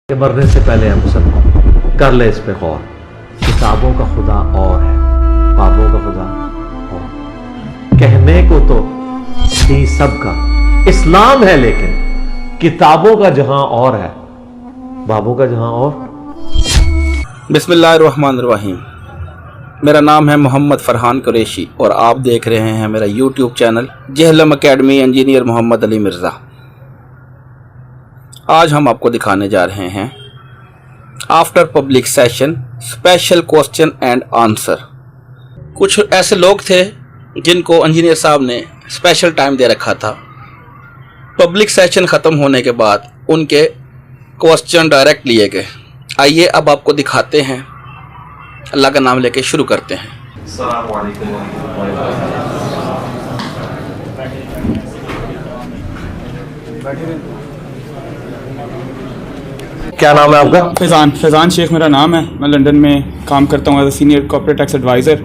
کہ مرنے سے پہلے ہم سب کر لے اس پہ غور. کتابوں کا خدا اور ہے، بابوں کا خدا اور. کہنے کو تو ہی سب کا اسلام ہے، لیکن کتابوں کا جہاں اور ہے، بابوں کا جہاں اور. بسم اللہ الرحمن الرحیم. میرا نام ہے محمد فرحان قریشی اور آپ دیکھ رہے ہیں میرا YouTube channel Jhelum academy engineer Muhammad Ali Mirza. آج ہم آپ کو دکھانے جا رہے ہیں after public session special question and answer. کچھ ایسے لوگ تھے جن کو انجینئر صاحب نے اسپیشل ٹائم دے رکھا تھا. پبلک سیشن ختم ہونے کے بعد ان کے کوسچن ڈائریکٹ لیے گئے. آئیے اب آپ کو دکھاتے ہیں. اللہ کا نام لے کے شروع کرتے ہیں. السلام علیکم ورحمۃ اللہ وبرکاتہ. کیا نام ہے آپ کا؟ فیضان شیخ میرا نام ہے. میں لنڈن میں کام کرتا ہوں as a senior corporate tax adviser.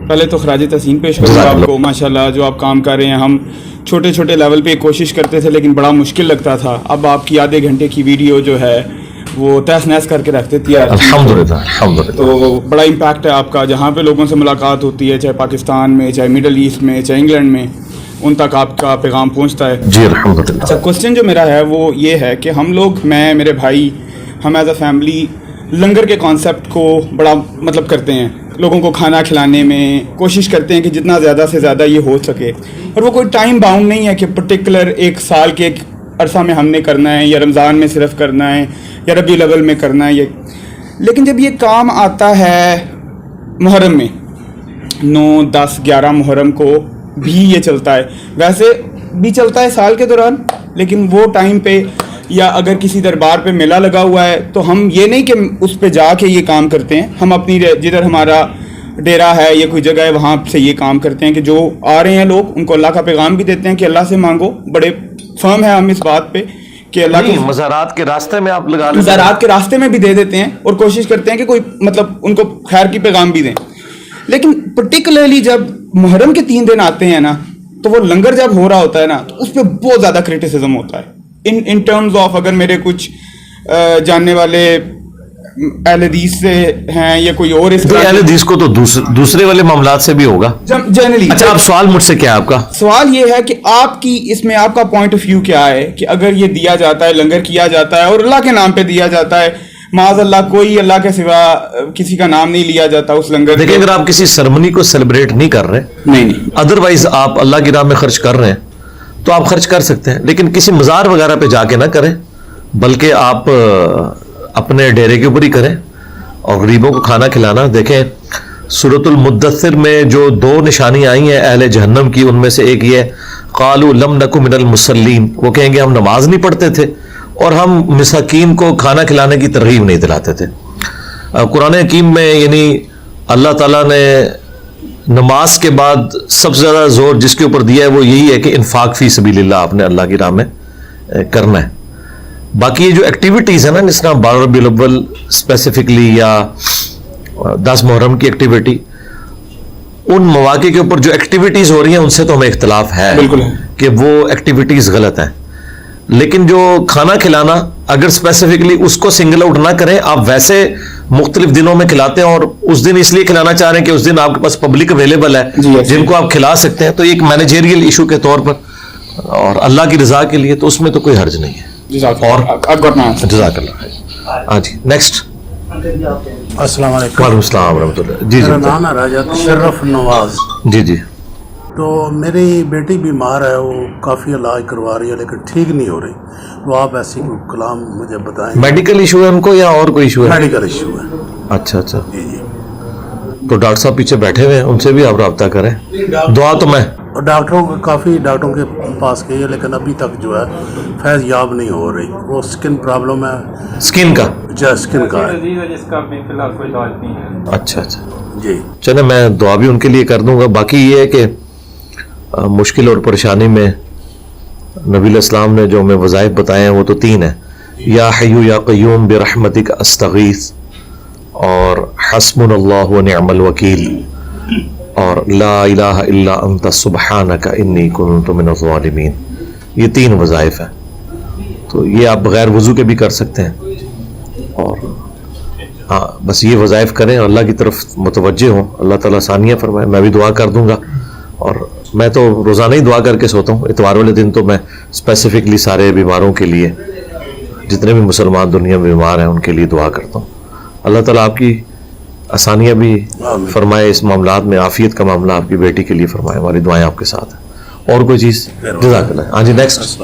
پہلے تو خراج تحسین پیش کروں گا آپ کو. ماشاءاللہ جو آپ کام کر رہے ہیں، ہم چھوٹے چھوٹے لیول پہ کوشش کرتے تھے لیکن بڑا مشکل لگتا تھا. اب آپ کی آدھے گھنٹے کی ویڈیو جو ہے وہ تہس نہس کر کے رکھ دیتی ہے. الحمدللہ. تو بڑا امپیکٹ ہے آپ کا. جہاں پہ لوگوں سے ملاقات ہوتی ہے، چاہے پاکستان میں، چاہے مڈل ایسٹ میں، چاہے انگلینڈ میں، ان تک آپ کا پیغام پہنچتا ہے. جی الحمدللہ. اچھا، کوسچن جو میرا ہے وہ یہ ہے کہ ہم لوگ، میں، میرے بھائی، ہم ایز اے فیملی لنگر کے کانسیپٹ کو بڑا کرتے ہیں. لوگوں کو کھانا کھلانے میں کوشش کرتے ہیں کہ جتنا زیادہ سے زیادہ یہ ہو سکے. اور وہ کوئی ٹائم باؤنڈ نہیں ہے کہ پرٹیکولر ایک سال کے ایک عرصہ میں ہم نے کرنا ہے، یا رمضان میں صرف کرنا ہے، یا ربیع الاول میں کرنا ہے. لیکن جب یہ کام آتا ہے محرم میں، 9، 10، 11 محرم کو بھی یہ چلتا ہے. ویسے بھی چلتا ہے سال کے دوران، لیکن وہ ٹائم پہ یا اگر کسی دربار پہ میلہ لگا ہوا ہے تو ہم یہ نہیں کہ اس پہ جا کے یہ کام کرتے ہیں. ہم اپنی جدھر ہمارا ڈیرا ہے یا کوئی جگہ ہے وہاں سے یہ کام کرتے ہیں کہ جو آ رہے ہیں لوگ ان کو اللہ کا پیغام بھی دیتے ہیں کہ اللہ سے مانگو. بڑے فرم ہیں ہم اس بات پہ کہ اللہ کے مزارات کے راستے میں آپ لگا، مزارات کے راستے میں بھی دے دیتے ہیں اور کوشش کرتے ہیں کہ کوئی ان کو خیر کی پیغام بھی دیں. لیکن پرٹیکولرلی جب محرم کے 3 دن آتے ہیں نا، تو وہ لنگر جب ہو رہا ہوتا ہے نا، تو اس پہ بہت زیادہ کرٹیسزم ہوتا ہے. ان ٹرمز آف، اگر میرے کچھ جاننے والے اہل حدیث سے ہیں یا کوئی اور اس اہل حدیث کو تو دوسرے والے معاملات سے بھی ہوگا جنرلی. اچھا، آپ سوال مجھ سے کیا ہے آپ کا؟ سوال یہ ہے کہ آپ کی اس میں آپ کا پوائنٹ آف ویو کیا ہے کہ اگر یہ دیا جاتا ہے، لنگر کیا جاتا ہے اور اللہ کے نام پہ دیا جاتا ہے، معاذ اللہ کوئی اللہ کے سوا کسی کا نام نہیں لیا جاتا اس لنگر. دیکھیں، اگر آپ کسی سرمنی کو سیلیبریٹ نہیں کر رہے، نہیں، ادروائز آپ اللہ کی راہ میں خرچ کر رہے ہیں تو آپ خرچ کر سکتے ہیں. لیکن کسی مزار وغیرہ پہ جا کے نہ کریں، بلکہ آپ اپنے ڈیرے کے اوپر ہی کریں اور غریبوں کو کھانا کھلانا. دیکھیں، سورۃ المدثر میں جو 2 نشانیاں آئی ہیں اہل جہنم کی، ان میں سے ایک یہ ہے قالوا لم نک من المصلین. وہ کہیں گے ہم نماز نہیں پڑھتے تھے اور ہم مساکین کو کھانا کھلانے کی ترغیب نہیں دلاتے تھے. قرآن حکیم میں یعنی اللہ تعالیٰ نے نماز کے بعد سب سے زیادہ زور جس کے اوپر دیا ہے وہ یہی ہے کہ انفاق فی سبیل اللہ آپ نے اللہ کی راہ میں کرنا ہے. باقی یہ جو ایکٹیویٹیز ہیں نا، جس طرح 12 ربیع الاول اسپیسیفکلی یا 10 محرم کی ایکٹیویٹی، ان مواقع کے اوپر جو ایکٹیویٹیز ہو رہی ہیں ان سے تو ہمیں اختلاف ہے کہ وہ ایکٹیویٹیز غلط ہیں. لیکن جو کھانا کھلانا، اگر اسپیسیفکلی اس کو سنگل آؤٹ نہ کریں، آپ ویسے مختلف دنوں میں کھلاتے ہیں اور اس دن اس لیے کھلانا چاہ رہے ہیں کہ اس دن آپ کے پاس پبلک اویلیبل ہے جن کو آپ کھلا سکتے ہیں، تو ایک مینیجریل ایشو کے طور پر اور اللہ کی رضا کے لیے تو اس میں تو کوئی حرج نہیں ہے. اور جزاک اللہ. ہاں جی، نیکسٹ. السلام علیکم. وعلیکم السلام ورحمۃ اللہ. جی میرا نام ہے راجہ تشرف نواز. جی جی. تو میری بیٹی بیمار ہے، وہ کافی علاج کروا رہی ہے لیکن ٹھیک نہیں ہو رہی. تو آپ ایسی کوئی کلام مجھے بتائیں. میڈیکل ایشو ہے ان کو یا اور کوئی ایشو ہے؟ میڈیکل ایشو ہے. اچھا اچھا. جی جی. تو ڈاکٹر صاحب پیچھے بیٹھے ہوئے ہیں، ان سے بھی آپ رابطہ کریں. دعا تو میں کافی ڈاکٹروں کے پاس گئی ہے لیکن ابھی تک جو ہے فیض یاب نہیں ہو رہی. وہ اسکن پرابلم ہے. اسکن کا؟ اسکن کا ہے. اچھا اچھا. جی چلے، میں دعا بھی ان کے لیے کر دوں گا. باقی یہ ہے کہ مشکل اور پریشانی میں نبی علیہ السلام نے جو ہمیں وظائف بتائے ہیں وہ تو 3 ہیں: یا حی یا قیوم برحمتک استغیث، اور حسبنا اللہ ونعم الوکیل، اور لا الہ الا انت سبحانک انی کنت من الظالمین. یہ 3 وظائف ہیں. تو یہ آپ بغیر وضو کے بھی کر سکتے ہیں. اور ہاں بس یہ وظائف کریں اور اللہ کی طرف متوجہ ہوں, اللہ تعالیٰ آسانیاں فرمائے. میں بھی دعا کر دوں گا, اور میں تو روزانہ ہی دعا کر کے سوتا ہوں. اتوار والے دن تو میں اسپیسیفکلی سارے بیماروں کے لیے, جتنے بھی مسلمان دنیا میں بیمار ہیں ان کے لیے دعا کرتا ہوں. اللہ تعالیٰ آپ کی آسانیاں بھی فرمائے اس معاملات میں, عافیت کا معاملہ آپ کی بیٹی کے لیے فرمائے. ہماری دعائیں آپ کے ساتھ ہیں. اور کوئی چیز؟ جزاک اللہ. ہاں جی نیکسٹ.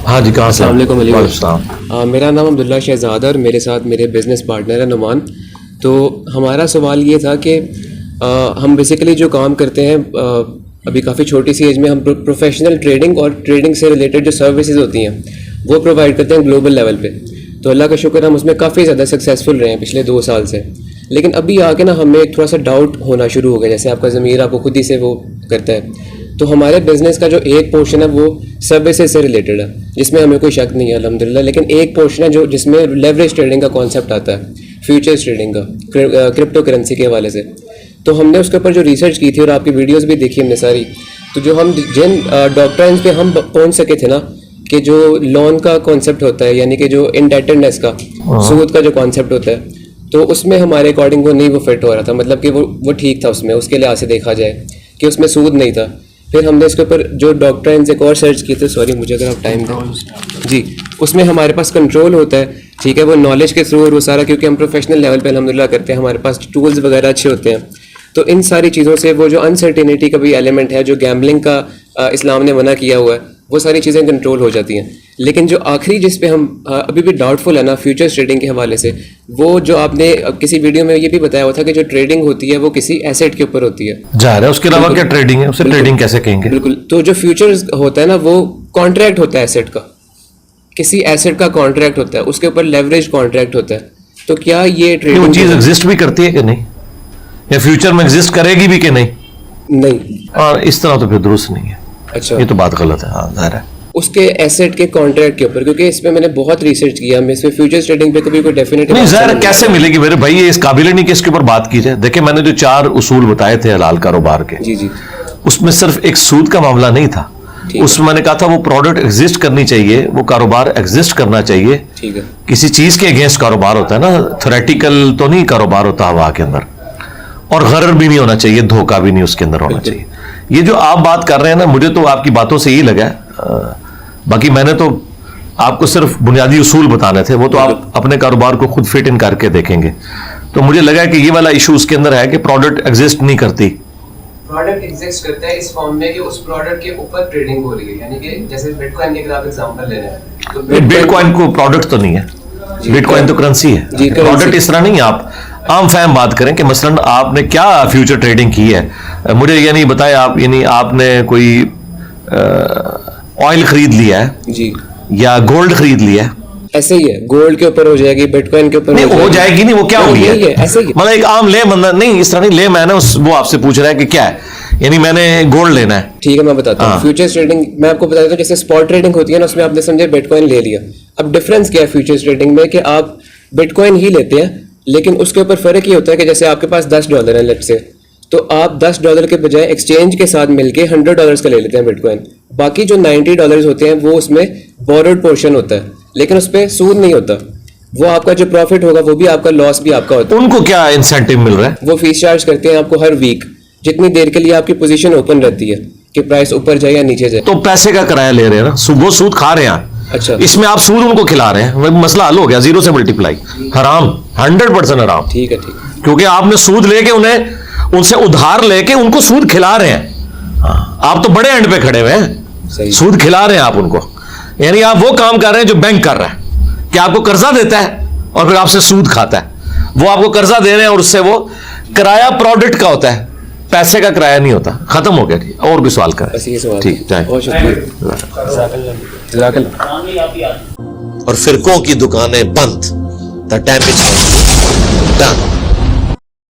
ہاں جی کہاں سے؟ السلام علیکم. وعلیکم السلام. میرا نام عبداللہ شہزاد اور میرے ساتھ میرے بزنس پارٹنر ہے نعمان. تو ہمارا سوال یہ تھا کہ ہم بیسیکلی جو کام کرتے ہیں ابھی کافی چھوٹی سی ایج میں, ہم پروفیشنل ٹریڈنگ اور ٹریڈنگ سے ریلیٹڈ جو سروسز ہوتی ہیں وہ پرووائڈ کرتے ہیں گلوبل لیول پہ. تو اللہ کا شکر ہم اس میں کافی زیادہ سکسیزفل رہے ہیں پچھلے 2 سال سے. لیکن ابھی آ کے نا ہمیں تھوڑا سا ڈاؤٹ ہونا شروع ہو گیا, جیسے آپ کا ضمیر آپ کو خود ہی سے وہ کرتا ہے. تو ہمارے بزنس کا جو ایک پورشن ہے وہ سروسز سے ریلیٹڈ ہے, جس میں ہمیں کوئی شک نہیں ہے الحمدللہ. لیکن ایک پورشن ہے جس میں لیوریج ٹریڈنگ کا کانسیپٹ آتا ہے, فیوچرز ٹریڈنگ کا, کرپٹو کرنسی کے حوالے سے. تو ہم نے اس کے اوپر جو ریسرچ کی تھی اور آپ کی ویڈیوز بھی دیکھی ہم نے ساری, تو جو ہم جن ڈاکٹرائنس پہ ہم پہنچ سکے تھے نا کہ جو لون کا کانسیپٹ ہوتا ہے, یعنی کہ جو انڈیٹڈنیس کا, سود کا جو کانسیپٹ ہوتا ہے, تو اس میں ہمارے اکارڈنگ وہ نہیں وہ فٹ ہو رہا تھا. مطلب کہ وہ ٹھیک تھا اس میں, اس کے لحاظ سے دیکھا جائے کہ اس میں سود نہیں تھا. پھر ہم نے اس کے اوپر جو ڈاکٹرائنس ایک اور سرچ کیے تھے, سوری مجھے اگر آپ ٹائم دیں جی, اس میں ہمارے پاس کنٹرول ہوتا ہے, ٹھیک ہے, وہ نالج کے تھرو اور وہ سارا, کیونکہ ہم پروفیشنل لیول پہ الحمدللہ کرتے ہیں, ہمارے پاس ٹولز وغیرہ اچھے ہوتے ہیں. تو ان ساری چیزوں سے وہ جو انسرٹینٹی کا بھی ایلیمنٹ ہے, جو گیمبلنگ کا اسلام نے منع کیا ہوا ہے, وہ ساری چیزیں کنٹرول ہو جاتی ہیں. لیکن جو آخری جس پہ ہم ابھی بھی ڈاؤٹ فل ہے نا فیوچرز ٹریڈنگ کے حوالے سے, وہ جو آپ نے کسی ویڈیو میں یہ بھی بتایا ہوا تھا کہ جو ٹریڈنگ ہوتی ہے وہ کسی ایسیٹ کے اوپر ہوتی ہے. ظاہر ہے, اس کے علاوہ کیا ٹریڈنگ ہے, اسے ٹریڈنگ کیسے کہیں گے؟ بالکل. تو جو فیوچرز ہوتا ہے نا وہ کانٹریکٹ ہوتا ہے ایسیٹ کا, کسی ایسیٹ کا کانٹریکٹ ہوتا ہے, اس کے اوپر لیوریج کانٹریکٹ ہوتا ہے. تو کیا یہ ٹریڈنگ وہ چیز ایگزسٹ بھی کرتی ہے کہ نہیں, یا فیوچر میں ایگزسٹ کرے گی بھی کہ نہیں؟ نہیں. اور اس طرح تو پھر درست نہیں ہے. اچھا, یہ تو بات غلط ہے. ہاں ظاہر ہے. اس کے ایسیٹ کے کانٹریکٹ کے اوپر, کیونکہ اس پہ میں نے بہت ریسرچ کیا, میں اس پہ فیوچرز ٹریڈنگ پہ کبھی کوئی ڈیفینیٹ نہیں, ظاہر کیسے ملے گی میرے بھائی, یہ اس قابل نہیں کہ اس کے اوپر بات کی جائے. دیکھیں میں نے جو 4 اصول بتائے تھے حلال کاروبار کے, جی جی, اس میں صرف ایک سود کا معاملہ نہیں تھا. اس میں نے کہا تھا وہ پروڈکٹ ایگزسٹ کرنی چاہیے, وہ کاروبار ایگزسٹ کرنا چاہیے. ٹھیک ہے, کسی چیز کے اگینسٹ کاروبار ہوتا ہے نا, تھیوریٹیکل تو نہیں کاروبار ہوتا ہوا کے اندر, اور غرر بھی نہیں ہونا چاہیے, دھوکہ بھی نہیں اس کے اندر ہونا چاہیے. یہ جو آپ بات کر رہے ہیں نا, مجھے تو آپ کی باتوں سے یہی لگا, باقی میں نے تو آپ کو صرف بنیادی اصول بتانے تھے, وہ تو آپ اپنے کاروبار کو خود فٹ ان کر کے دیکھیں گے. تو مجھے لگا کہ یہ والا ایشو اس کے اندر ہے کہ پروڈکٹ ایگزسٹ نہیں کرتی. پروڈکٹ ایگزسٹ کرتا ہے اس فارم میں کہ اس پروڈکٹ کے اوپر ٹریڈنگ ہو رہی ہے, یعنی کہ جیسے بٹ کوائن کی اگر آپ ایگزامپل لے رہے ہیں, تو بٹ کوائن کو پروڈکٹ تو نہیں ہے, بٹ کوائن تو کرنسی ہے. پروڈکٹ اس طرح نہیں ہے. آپ عام فہم بات کریں کہ مثلا آپ نے کیا فیوچر ٹریڈنگ کی ہے, مجھے یہ نہیں بتایا آپ, یعنی آپ نے کوئی آئل خرید لیا ہے جی, یا گولڈ خرید لیا ہے, ایسے ہی ہے, گولڈ کے اوپر ہو جائے گی, بٹ کوائن کے اوپر نہیں ہو جائے گی, نہیں وہ کیا ہوئی ہے, ایسے ہی مطلب ایک عام لے بندہ نہیں, اس طرح نہیں. لے میں نے وہ آپ سے پوچھ رہا ہے کہ کیا ہے, یعنی میں نے گولڈ لینا ہے. ٹھیک ہے, میں بتاتا ہوں. فیوچر ٹریڈنگ میں آپ کو بتا دیتا ہوں, جیسے اسپاٹ ٹریڈنگ ہوتی ہے نا, اس میں آپ نے سمجھے بٹ کوائن لے لیا. اب ڈفرینس کیا ہے فیوچر ٹریڈنگ میں, کہ آپ بٹ کوائن ہی لیتے ہیں, لیکن اس کے اوپر فرق یہ ہوتا ہے کہ جیسے آپ کے پاس $10 ہے لیٹ سے, تو آپ $10 کے بجائے ایکسچینج کے ساتھ مل کے $100 کا لے لیتے ہیں بٹ کوائن. باقی جو $90 ہوتے ہیں وہ اس میں بورڈ پورشن ہوتا ہے, لیکن اس پہ سود نہیں ہوتا. وہ آپ کا جو پروفٹ ہوگا وہ بھی آپ کا, لاس بھی آپ کا ہوتا ہے. ان کو کیا انسینٹیو مل رہا ہے؟ وہ فیس چارج کرتے ہیں آپ کو ہر ویک, جتنی دیر کے لیے آپ کی پوزیشن اوپن رہتی ہے کہ پرائس اوپر جائے یا نیچے جائے. تو پیسے کا کرایہ لے رہے ہیں نا, وہ سود کھا رہے ہیں. اچھا, اس میں آپ سود ان کو کھلا رہے ہیں, مسئلہ حل ہو گیا, 0 سے ملٹیپلائی. حرام, 100% حرام. ٹھیک ہے, ٹھیک ہے, کیونکہ آپ نے سود لے کے انہیں, ان سے ادھار لے کے ان کو سود کھلا رہے ہیں. آپ تو بڑے اینڈ پہ کھڑے ہوئے ہیں, سود کھلا رہے ہیں آپ ان کو. یعنی آپ وہ کام کر رہے ہیں جو بینک کر رہا ہے, کہ آپ کو قرضہ دیتا ہے اور پھر آپ سے سود کھاتا ہے. وہ آپ کو قرضہ دے رہے ہیں اور اس سے وہ کرایہ پروڈکٹ کا ہوتا ہے, پیسے کا کرایہ نہیں ہوتا. ختم ہو گیا. جی اور بھی سوال کریں. ٹھیک, بہت شکریہ, جزاک اللہ. اور فرقوں کی دکانیں بند. The damage was done.